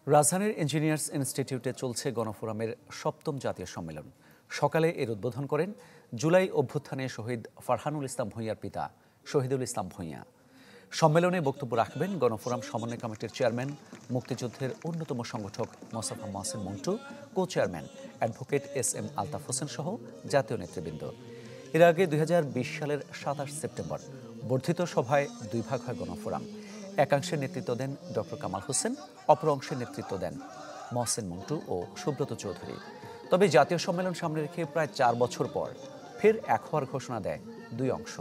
রাজধানীর ইঞ্জিনিয়ার্স ইনস্টিটিউটে চলছে গণফোরামের ৭ম জাতীয় সম্মেলন। সকালে এর উদ্বোধন করেন জুলাই অভ্যুত্থানে শহীদ ফারহানুল ইসলাম ভূঁইয়ার পিতা শহীদুল ইসলাম ভূঁইয়া। সম্মেলনে বক্তব্য রাখবেন গণফোরাম সমন্বয় কমিটির চেয়ারম্যান, মুক্তিযুদ্ধের অন্যতম সংগঠক Mostafa Mohsin Montu, co chairman advocate SM. Altaf Hossain সহ জাতীয় নেতৃবৃন্দ। এর আগে ২০২০ সালের ২৭ সেপ্টেম্বর বর্ধিত সভায় দুই ভাগ হয় গণফোরাম। একাংশের নেতৃত্ব দেন ডক্টর কামাল হোসেন, অপর অংশের নেতৃত্ব দেন মহসিন মন্টু ও সুব্রত চৌধুরী। তবে জাতীয় সম্মেলন সামনে রেখে প্রায় ৪ বছর পর ফের এক হওয়ার ঘোষণা দেয় দুই অংশ।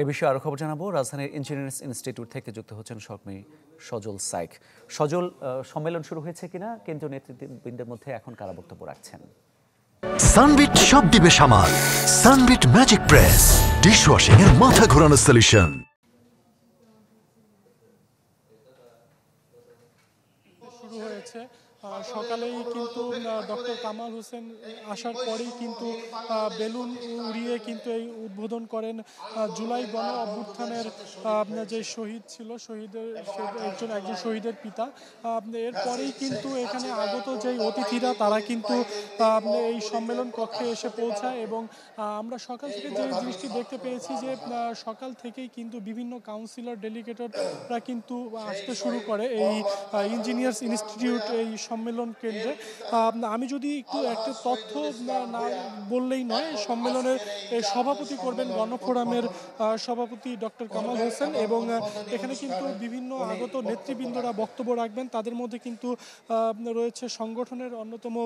এ বিষয়ে আরো খবর জানাবো। রাজধানীর ইঞ্জিনিয়ার্স ইনস্টিটিউট থেকে যুক্ত হচ্ছেন সহকর্মী সজল সাইক। সজল, সম্মেলন শুরু হয়েছে কিনা? কেন্দ্রীয় নেতৃবৃন্দের মধ্যে এখন কারা বক্তব্য রাখছেন? সানবিট সব দিবে সামাল। সানবিট ম্যাজিক প্রেস ডিশওয়াশিং এর মাথা ঘোরানো সলিউশন। শুরু হয়েছে সকালেই কিন্তু ডক্টর কামাল হোসেন আসার পরেই কিন্তু বেলুন উড়িয়ে কিন্তু এই উদ্বোধন করেন জুলাই গণ অভ্যুত্থানের যে শহীদ ছিল, শহীদের একজন শহীদের পিতা। এরপরেই কিন্তু এখানে আগত যেই অতিথিরা তারা কিন্তু এই সম্মেলন কক্ষে এসে পৌঁছায় এবং আমরা সকাল থেকে যে জিনিসটি দেখতে পেয়েছি যে সকাল থেকেই কিন্তু বিভিন্ন কাউন্সিলর ডেলিগেটররা কিন্তু আসতে শুরু করে এই ইঞ্জিনিয়ার্স ইনস্টিটিউট এই সম্মেলন কেন্দ্রে। আমি যদি একটু একটা তথ্য না বললেই নয়, সম্মেলনের সভাপতি করবেন গণফোরামের সভাপতি ডক্টর কামাল হোসেন এবং এখানে কিন্তু বিভিন্ন আগত নেতৃবৃন্দরা বক্তব্য রাখবেন। তাদের মধ্যে কিন্তু রয়েছে সংগঠনের অন্যতম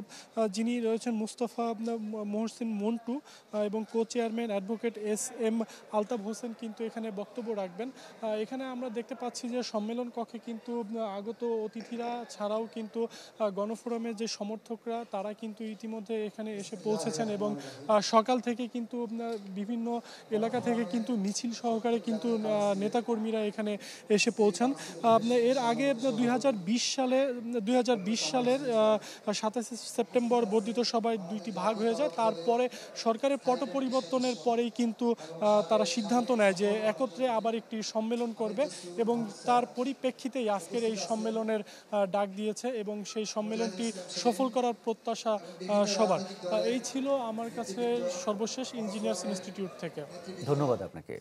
যিনি রয়েছেন মুস্তফা মহসিন মন্টু এবং co chairman advocate SM. Altaf Hossain কিন্তু এখানে বক্তব্য রাখবেন। এখানে আমরা দেখতে পাচ্ছি যে সম্মেলন কক্ষে কিন্তু আগত অতিথিরা ছাড়াও কিন্তু গণফোরামের যে সমর্থকরা তারা কিন্তু ইতিমধ্যে এখানে এসে পৌঁছেছেন এবং সকাল থেকে কিন্তু বিভিন্ন এলাকা থেকে কিন্তু মিছিল সহকারে কিন্তু নেতাকর্মীরা এখানে এসে পৌঁছান। এর আগে ২০২০ সালের ২৭ সেপ্টেম্বর বর্ধিত সভায় দুইটি ভাগ হয়ে যায়। তারপরে সরকারের পট পরিবর্তনের পরেই কিন্তু তারা সিদ্ধান্ত নেয় যে একত্রে আবার একটি সম্মেলন করবে এবং তার পরিপ্রেক্ষিতেই আজকের এই সম্মেলনের ডাক দিয়েছে এবং সেই সম্মেলনটি সফল করার প্রত্যাশা সবার। এই ছিল আমার কাছে সর্বশেষ ইঞ্জিনিয়ার্স ইনস্টিটিউট থেকে। ধন্যবাদ আপনাকে।